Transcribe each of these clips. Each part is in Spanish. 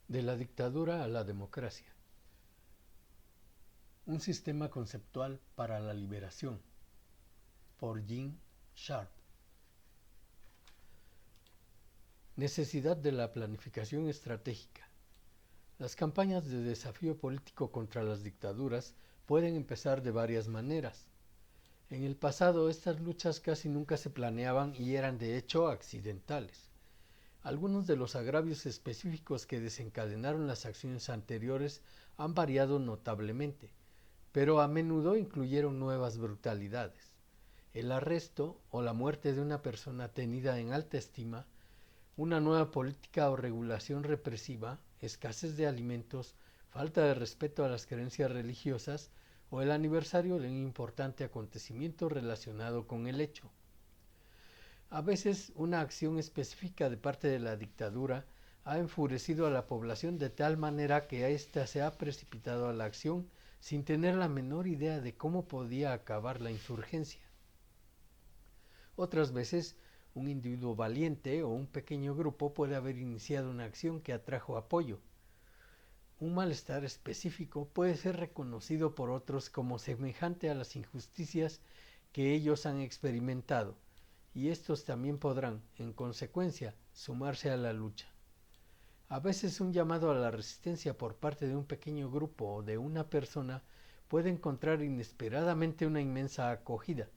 De la dictadura a la democracia. Un sistema conceptual para la liberación, por Gene Sharp. Necesidad de la planificación estratégica. Las campañas de desafío político contra las dictaduras pueden empezar de varias maneras. En el pasado, estas luchas casi nunca se planeaban y eran de hecho accidentales. Algunos de los agravios específicos que desencadenaron las acciones anteriores han variado notablemente, pero a menudo incluyeron nuevas brutalidades. El arresto o la muerte de una persona tenida en alta estima, una nueva política o regulación represiva, escasez de alimentos, falta de respeto a las creencias religiosas o el aniversario de un importante acontecimiento relacionado con el hecho. A veces una acción específica de parte de la dictadura ha enfurecido a la población de tal manera que ésta se ha precipitado a la acción sin tener la menor idea de cómo podía acabar la insurgencia. Otras veces, un individuo valiente o un pequeño grupo puede haber iniciado una acción que atrajo apoyo. Un malestar específico puede ser reconocido por otros como semejante a las injusticias que ellos han experimentado, y estos también podrán, en consecuencia, sumarse a la lucha. A veces un llamado a la resistencia por parte de un pequeño grupo o de una persona puede encontrar inesperadamente una inmensa acogida.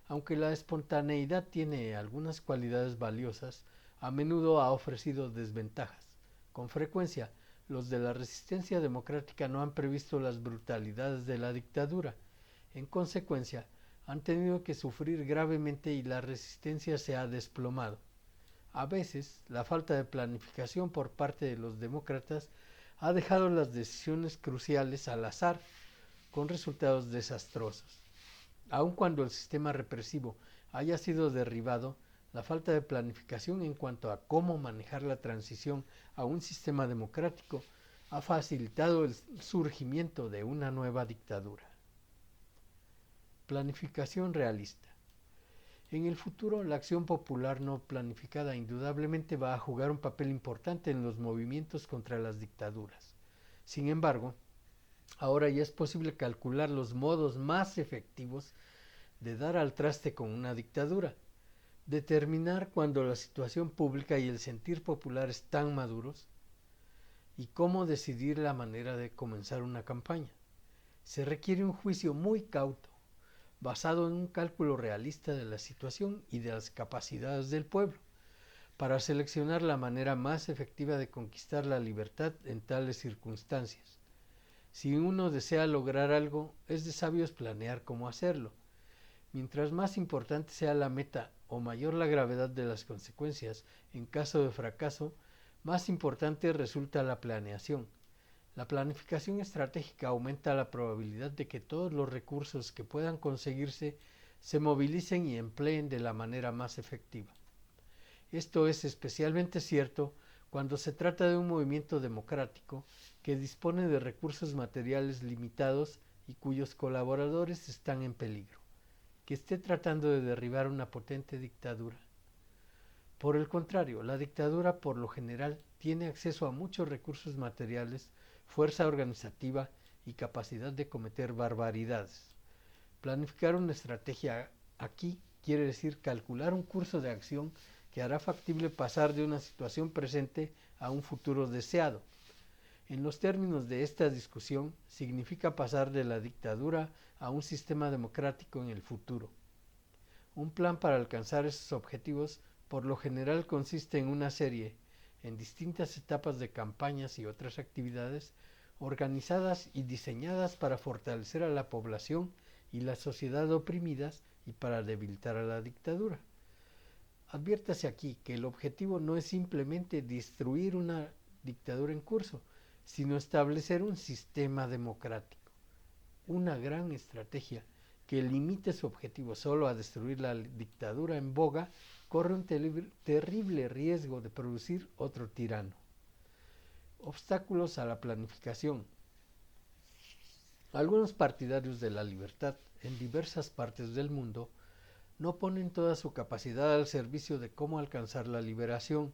Aunque la espontaneidad tiene algunas cualidades valiosas, a menudo ha ofrecido desventajas. Con frecuencia, los de la resistencia democrática no han previsto las brutalidades de la dictadura. En consecuencia, han tenido que sufrir gravemente y la resistencia se ha desplomado. A veces, la falta de planificación por parte de los demócratas ha dejado las decisiones cruciales al azar, con resultados desastrosos. Aun cuando el sistema represivo haya sido derribado, la falta de planificación en cuanto a cómo manejar la transición a un sistema democrático ha facilitado el surgimiento de una nueva dictadura. Planificación realista. En el futuro, la acción popular no planificada indudablemente va a jugar un papel importante en los movimientos contra las dictaduras. Sin embargo, ahora ya es posible calcular los modos más efectivos de dar al traste con una dictadura, determinar cuándo la situación pública y el sentir popular están maduros y cómo decidir la manera de comenzar una campaña. Se requiere un juicio muy cauto, basado en un cálculo realista de la situación y de las capacidades del pueblo, para seleccionar la manera más efectiva de conquistar la libertad en tales circunstancias. Si uno desea lograr algo, es de sabios planear cómo hacerlo. Mientras más importante sea la meta o mayor la gravedad de las consecuencias en caso de fracaso, más importante resulta la planeación. La planificación estratégica aumenta la probabilidad de que todos los recursos que puedan conseguirse se movilicen y empleen de la manera más efectiva. Esto es especialmente cierto cuando se trata de un movimiento democrático que dispone de recursos materiales limitados y cuyos colaboradores están en peligro, que esté tratando de derribar una potente dictadura. Por el contrario, la dictadura por lo general tiene acceso a muchos recursos materiales, fuerza organizativa y capacidad de cometer barbaridades. Planificar una estrategia aquí quiere decir calcular un curso de acción que hará factible pasar de una situación presente a un futuro deseado. En los términos de esta discusión, significa pasar de la dictadura a un sistema democrático en el futuro. Un plan para alcanzar esos objetivos por lo general consiste en una serie, en distintas etapas de campañas y otras actividades, organizadas y diseñadas para fortalecer a la población y la sociedad oprimidas y para debilitar a la dictadura. Adviértase aquí que el objetivo no es simplemente destruir una dictadura en curso, sino establecer un sistema democrático. Una gran estrategia que limite su objetivo solo a destruir la dictadura en boga corre un terrible riesgo de producir otro tirano. Obstáculos a la planificación. Algunos partidarios de la libertad en diversas partes del mundo no ponen toda su capacidad al servicio de cómo alcanzar la liberación.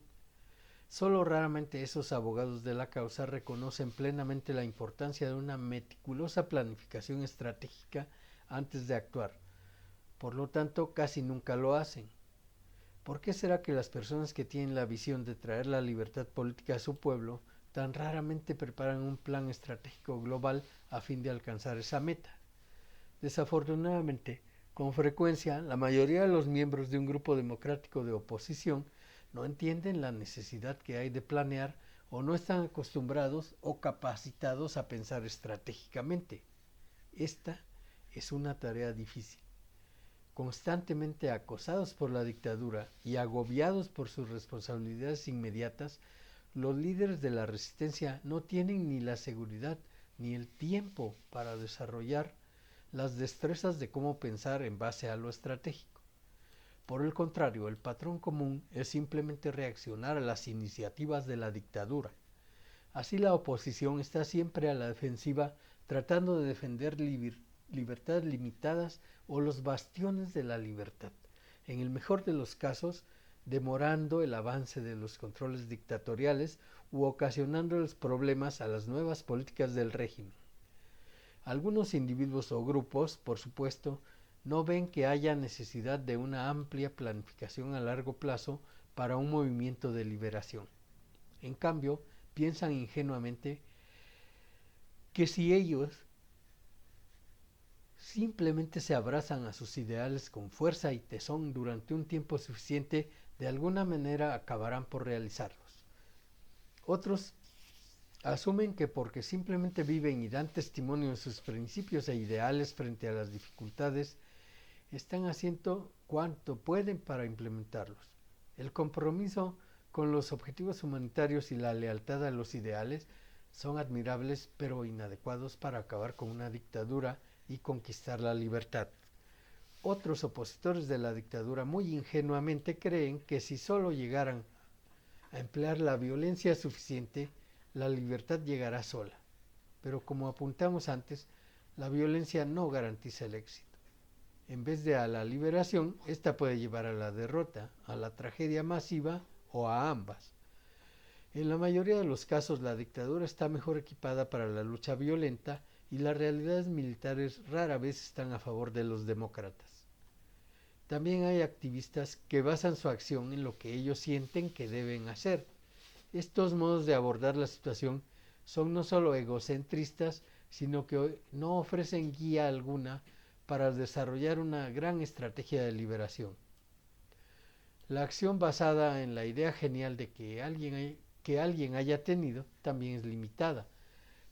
Solo raramente esos abogados de la causa reconocen plenamente la importancia de una meticulosa planificación estratégica antes de actuar. Por lo tanto, casi nunca lo hacen. ¿Por qué será que las personas que tienen la visión de traer la libertad política a su pueblo tan raramente preparan un plan estratégico global a fin de alcanzar esa meta? Desafortunadamente, con frecuencia, la mayoría de los miembros de un grupo democrático de oposición no entienden la necesidad que hay de planear o no están acostumbrados o capacitados a pensar estratégicamente. Esta es una tarea difícil. Constantemente acosados por la dictadura y agobiados por sus responsabilidades inmediatas, los líderes de la resistencia no tienen ni la seguridad ni el tiempo para desarrollar las destrezas de cómo pensar en base a lo estratégico. Por el contrario, el patrón común es simplemente reaccionar a las iniciativas de la dictadura. Así la oposición está siempre a la defensiva, tratando de defender libertades limitadas o los bastiones de la libertad, en el mejor de los casos, demorando el avance de los controles dictatoriales u ocasionándoles problemas a las nuevas políticas del régimen. Algunos individuos o grupos, por supuesto, no ven que haya necesidad de una amplia planificación a largo plazo para un movimiento de liberación. En cambio, piensan ingenuamente que si ellos simplemente se abrazan a sus ideales con fuerza y tesón durante un tiempo suficiente, de alguna manera acabarán por realizarlos. Otros asumen que porque simplemente viven y dan testimonio de sus principios e ideales frente a las dificultades, están haciendo cuanto pueden para implementarlos. El compromiso con los objetivos humanitarios y la lealtad a los ideales son admirables pero inadecuados para acabar con una dictadura y conquistar la libertad. Otros opositores de la dictadura muy ingenuamente creen que si solo llegaran a emplear la violencia suficiente, la libertad llegará sola. Pero como apuntamos antes, la violencia no garantiza el éxito. En vez de a la liberación, esta puede llevar a la derrota, a la tragedia masiva o a ambas. En la mayoría de los casos, la dictadura está mejor equipada para la lucha violenta y las realidades militares rara vez están a favor de los demócratas. También hay activistas que basan su acción en lo que ellos sienten que deben hacer. Estos modos de abordar la situación son no solo egocentristas, sino que no ofrecen guía alguna para desarrollar una gran estrategia de liberación. La acción basada en la idea genial de que alguien haya tenido también es limitada.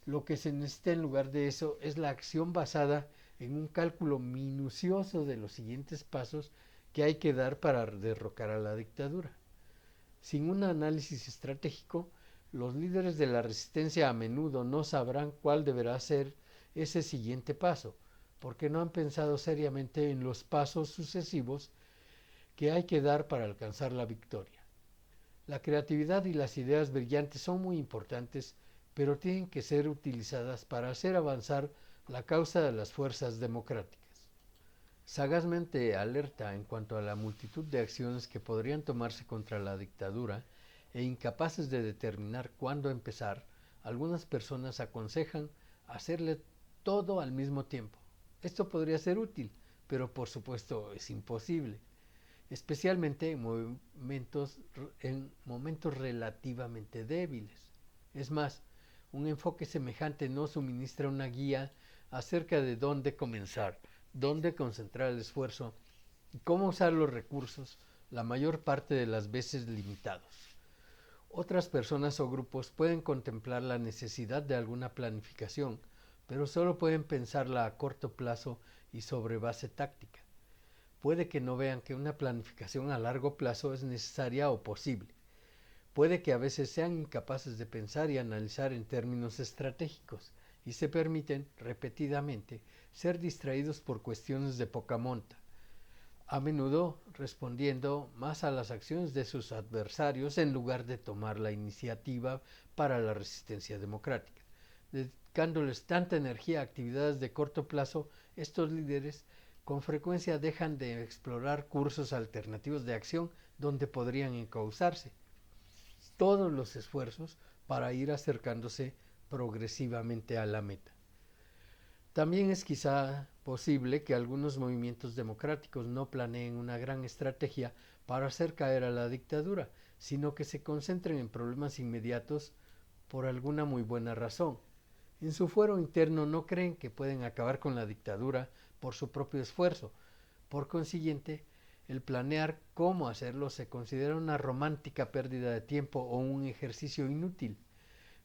Lo que se necesita en lugar de eso es la acción basada en un cálculo minucioso de los siguientes pasos que hay que dar para derrocar a la dictadura. Sin un análisis estratégico, los líderes de la resistencia a menudo no sabrán cuál deberá ser ese siguiente paso, porque no han pensado seriamente en los pasos sucesivos que hay que dar para alcanzar la victoria. La creatividad y las ideas brillantes son muy importantes, pero tienen que ser utilizadas para hacer avanzar la causa de las fuerzas democráticas. Sagazmente alerta en cuanto a la multitud de acciones que podrían tomarse contra la dictadura e incapaces de determinar cuándo empezar, algunas personas aconsejan hacerle todo al mismo tiempo. Esto podría ser útil, pero por supuesto es imposible, especialmente en momentos relativamente débiles. Es más, un enfoque semejante no suministra una guía acerca de dónde comenzar, dónde concentrar el esfuerzo y cómo usar los recursos, la mayor parte de las veces limitados. Otras personas o grupos pueden contemplar la necesidad de alguna planificación, pero solo pueden pensarla a corto plazo y sobre base táctica. Puede que no vean que una planificación a largo plazo es necesaria o posible. Puede que a veces sean incapaces de pensar y analizar en términos estratégicos y se permiten, repetidamente, ser distraídos por cuestiones de poca monta, a menudo respondiendo más a las acciones de sus adversarios en lugar de tomar la iniciativa para la resistencia democrática. Dedicándoles tanta energía a actividades de corto plazo, estos líderes con frecuencia dejan de explorar cursos alternativos de acción donde podrían encauzarse. todos los esfuerzos para ir acercándose progresivamente a la meta. También es quizá posible que algunos movimientos democráticos no planeen una gran estrategia para hacer caer a la dictadura, sino que se concentren en problemas inmediatos por alguna muy buena razón. En su fuero interno no creen que pueden acabar con la dictadura por su propio esfuerzo. Por consiguiente, el planear cómo hacerlo se considera una romántica pérdida de tiempo o un ejercicio inútil.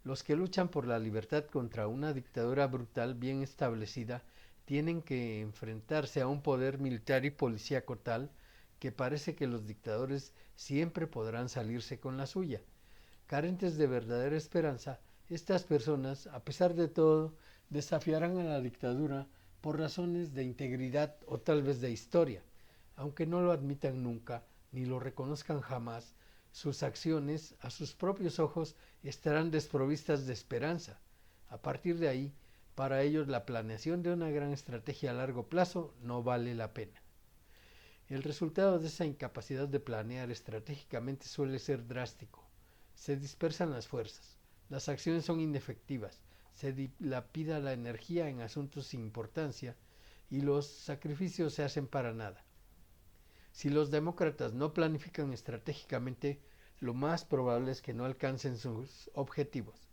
Los que luchan por la libertad contra una dictadura brutal bien establecida tienen que enfrentarse a un poder militar y policíaco tal que parece que los dictadores siempre podrán salirse con la suya. Carentes de verdadera esperanza, estas personas, a pesar de todo, desafiarán a la dictadura por razones de integridad o tal vez de historia. Aunque no lo admitan nunca, ni lo reconozcan jamás, sus acciones, a sus propios ojos, estarán desprovistas de esperanza. A partir de ahí, para ellos la planeación de una gran estrategia a largo plazo no vale la pena. El resultado de esa incapacidad de planear estratégicamente suele ser drástico. Se dispersan las fuerzas, las acciones son inefectivas, se dilapida la energía en asuntos sin importancia y los sacrificios se hacen para nada. Si los demócratas no planifican estratégicamente, lo más probable es que no alcancen sus objetivos.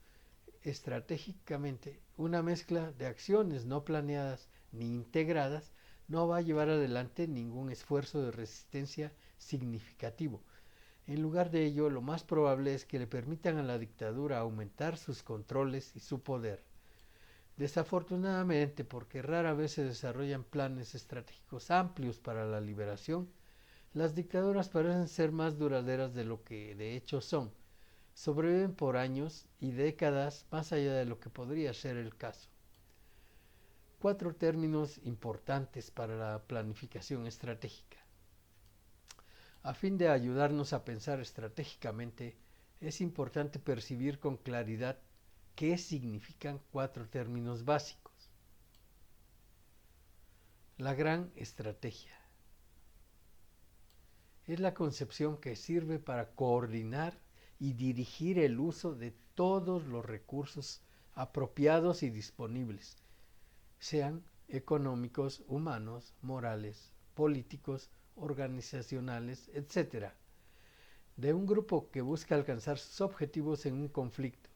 Estratégicamente, una mezcla de acciones no planeadas ni integradas no va a llevar adelante ningún esfuerzo de resistencia significativo. En lugar de ello, lo más probable es que le permitan a la dictadura aumentar sus controles y su poder. Desafortunadamente, porque rara vez se desarrollan planes estratégicos amplios para la liberación, las dictaduras parecen ser más duraderas de lo que de hecho son. Sobreviven por años y décadas más allá de lo que podría ser el caso. 4 términos importantes para la planificación estratégica. A fin de ayudarnos a pensar estratégicamente, es importante percibir con claridad qué significan 4 términos básicos. La gran estrategia es la concepción que sirve para coordinar y dirigir el uso de todos los recursos apropiados y disponibles, sean económicos, humanos, morales, políticos, organizacionales, etc., de un grupo que busca alcanzar sus objetivos en un conflicto.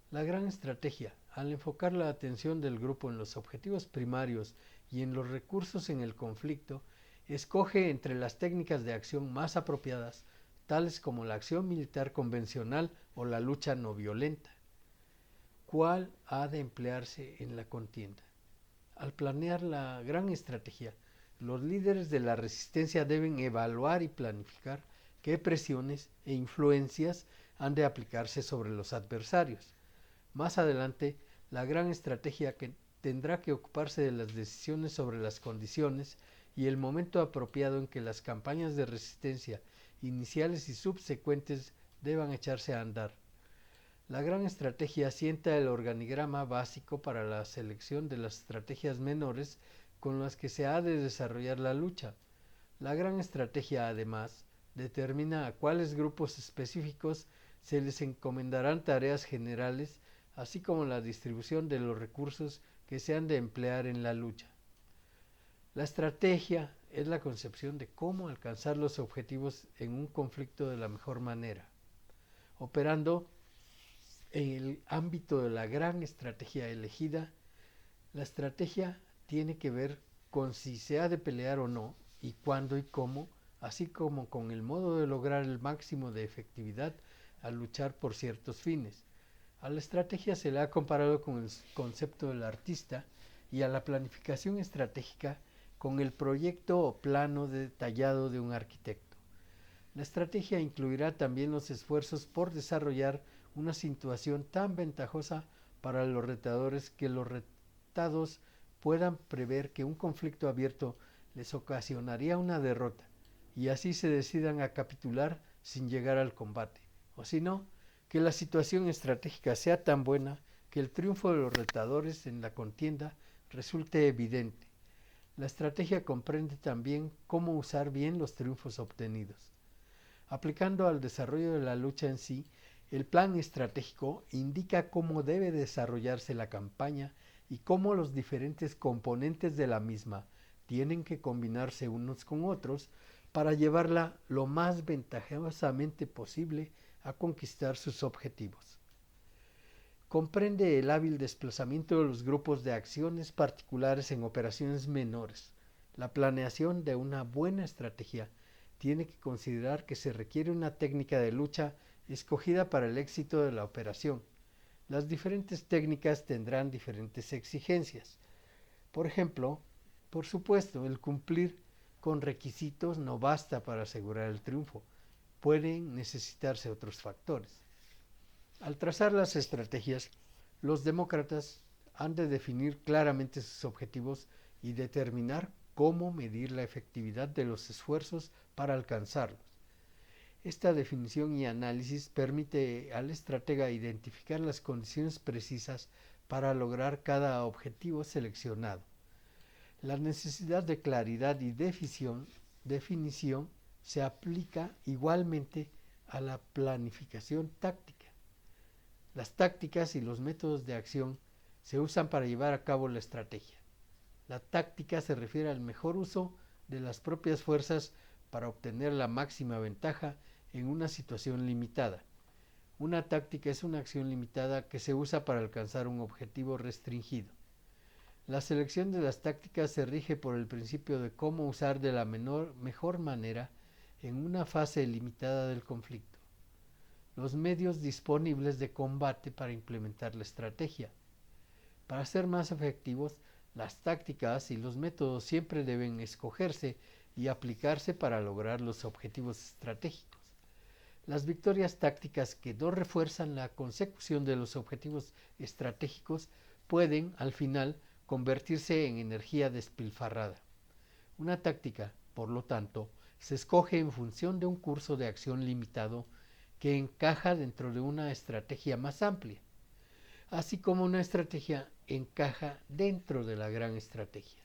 La gran estrategia, al enfocar la atención del grupo en los objetivos primarios y en los recursos en el conflicto, escoge entre las técnicas de acción más apropiadas, tales como la acción militar convencional o la lucha no violenta. ¿Cuál ha de emplearse en la contienda? Al planear la gran estrategia, los líderes de la resistencia deben evaluar y planificar qué presiones e influencias han de aplicarse sobre los adversarios. Más adelante, la gran estrategia tendrá que ocuparse de las decisiones sobre las condiciones y el momento apropiado en que las campañas de resistencia iniciales y subsecuentes deban echarse a andar. La gran estrategia sienta el organigrama básico para la selección de las estrategias menores con las que se ha de desarrollar la lucha. La gran estrategia, además, determina a cuáles grupos específicos se les encomendarán tareas generales, así como la distribución de los recursos que se han de emplear en la lucha. La estrategia es la concepción de cómo alcanzar los objetivos en un conflicto de la mejor manera. Operando en el ámbito de la gran estrategia elegida, la estrategia tiene que ver con si se ha de pelear o no, y cuándo y cómo, así como con el modo de lograr el máximo de efectividad al luchar por ciertos fines. A la estrategia se le ha comparado con el concepto del artista y a la planificación estratégica con el proyecto o plano detallado de un arquitecto. La estrategia incluirá también los esfuerzos por desarrollar una situación tan ventajosa para los retadores que los retados puedan prever que un conflicto abierto les ocasionaría una derrota y así se decidan a capitular sin llegar al combate, o si no, que la situación estratégica sea tan buena que el triunfo de los retadores en la contienda resulte evidente. La estrategia comprende también cómo usar bien los triunfos obtenidos. Aplicando al desarrollo de la lucha en sí, el plan estratégico indica cómo debe desarrollarse la campaña y cómo los diferentes componentes de la misma tienen que combinarse unos con otros para llevarla lo más ventajosamente posible a conquistar sus objetivos. Comprende el hábil desplazamiento de los grupos de acciones particulares en operaciones menores. La planeación de una buena estrategia tiene que considerar que se requiere una técnica de lucha escogida para el éxito de la operación. Las diferentes técnicas tendrán diferentes exigencias. Por ejemplo, por supuesto, el cumplir con requisitos no basta para asegurar el triunfo. Pueden necesitarse otros factores. Al trazar las estrategias, los demócratas han de definir claramente sus objetivos y determinar cómo medir la efectividad de los esfuerzos para alcanzarlos. Esta definición y análisis permite al estratega identificar las condiciones precisas para lograr cada objetivo seleccionado. La necesidad de claridad y definición se aplica igualmente a la planificación táctica. Las tácticas y los métodos de acción se usan para llevar a cabo la estrategia. La táctica se refiere al mejor uso de las propias fuerzas para obtener la máxima ventaja en una situación limitada. Una táctica es una acción limitada que se usa para alcanzar un objetivo restringido. La selección de las tácticas se rige por el principio de cómo usar de la mejor manera en una fase limitada del conflicto los medios disponibles de combate para implementar la estrategia. Para ser más efectivos, las tácticas y los métodos siempre deben escogerse y aplicarse para lograr los objetivos estratégicos. Las victorias tácticas que no refuerzan la consecución de los objetivos estratégicos pueden, al final, convertirse en energía despilfarrada. Una táctica, por lo tanto, se escoge en función de un curso de acción limitado que encaja dentro de una estrategia más amplia, así como una estrategia encaja dentro de la gran estrategia.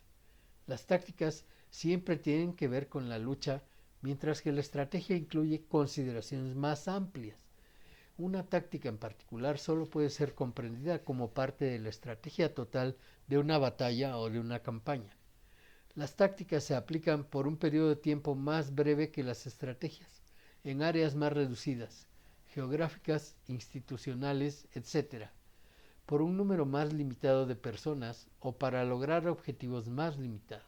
Las tácticas siempre tienen que ver con la lucha, mientras que la estrategia incluye consideraciones más amplias. Una táctica en particular solo puede ser comprendida como parte de la estrategia total de una batalla o de una campaña. Las tácticas se aplican por un periodo de tiempo más breve que las estrategias, en áreas más reducidas, geográficas, institucionales, etc., por un número más limitado de personas o para lograr objetivos más limitados.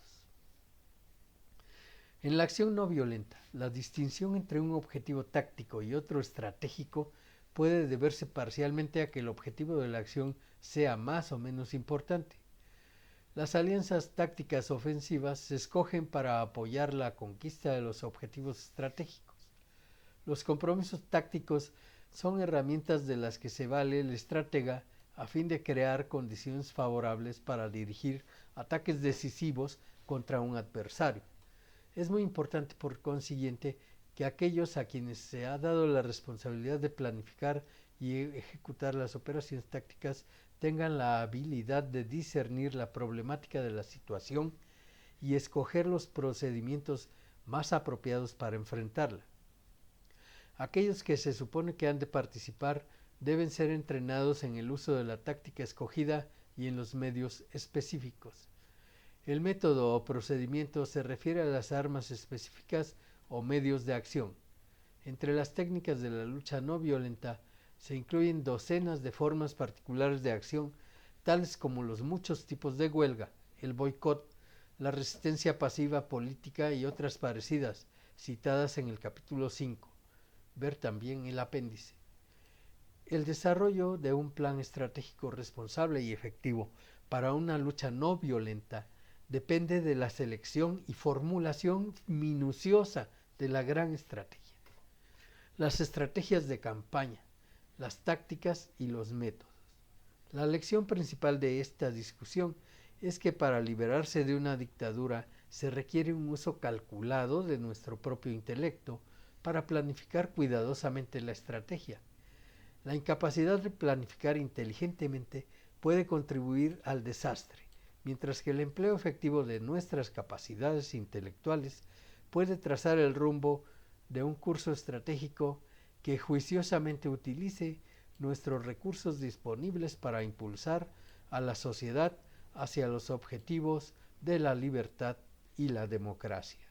En la acción no violenta, la distinción entre un objetivo táctico y otro estratégico puede deberse parcialmente a que el objetivo de la acción sea más o menos importante. Las alianzas tácticas ofensivas se escogen para apoyar la conquista de los objetivos estratégicos. Los compromisos tácticos son herramientas de las que se vale el estratega a fin de crear condiciones favorables para dirigir ataques decisivos contra un adversario. Es muy importante, por consiguiente, que aquellos a quienes se ha dado la responsabilidad de planificar y ejecutar las operaciones tácticas tengan la habilidad de discernir la problemática de la situación y escoger los procedimientos más apropiados para enfrentarla. Aquellos que se supone que han de participar deben ser entrenados en el uso de la táctica escogida y en los medios específicos. El método o procedimiento se refiere a las armas específicas o medios de acción. Entre las técnicas de la lucha no violenta se incluyen docenas de formas particulares de acción, tales como los muchos tipos de huelga, el boicot, la resistencia pasiva política y otras parecidas, citadas en el capítulo 5. Ver también el apéndice. El desarrollo de un plan estratégico responsable y efectivo para una lucha no violenta depende de la selección y formulación minuciosa de la gran estrategia. Las estrategias de campaña, las tácticas y los métodos. La lección principal de esta discusión es que para liberarse de una dictadura se requiere un uso calculado de nuestro propio intelecto para planificar cuidadosamente la estrategia. La incapacidad de planificar inteligentemente puede contribuir al desastre, mientras que el empleo efectivo de nuestras capacidades intelectuales puede trazar el rumbo de un curso estratégico que juiciosamente utilice nuestros recursos disponibles para impulsar a la sociedad hacia los objetivos de la libertad y la democracia.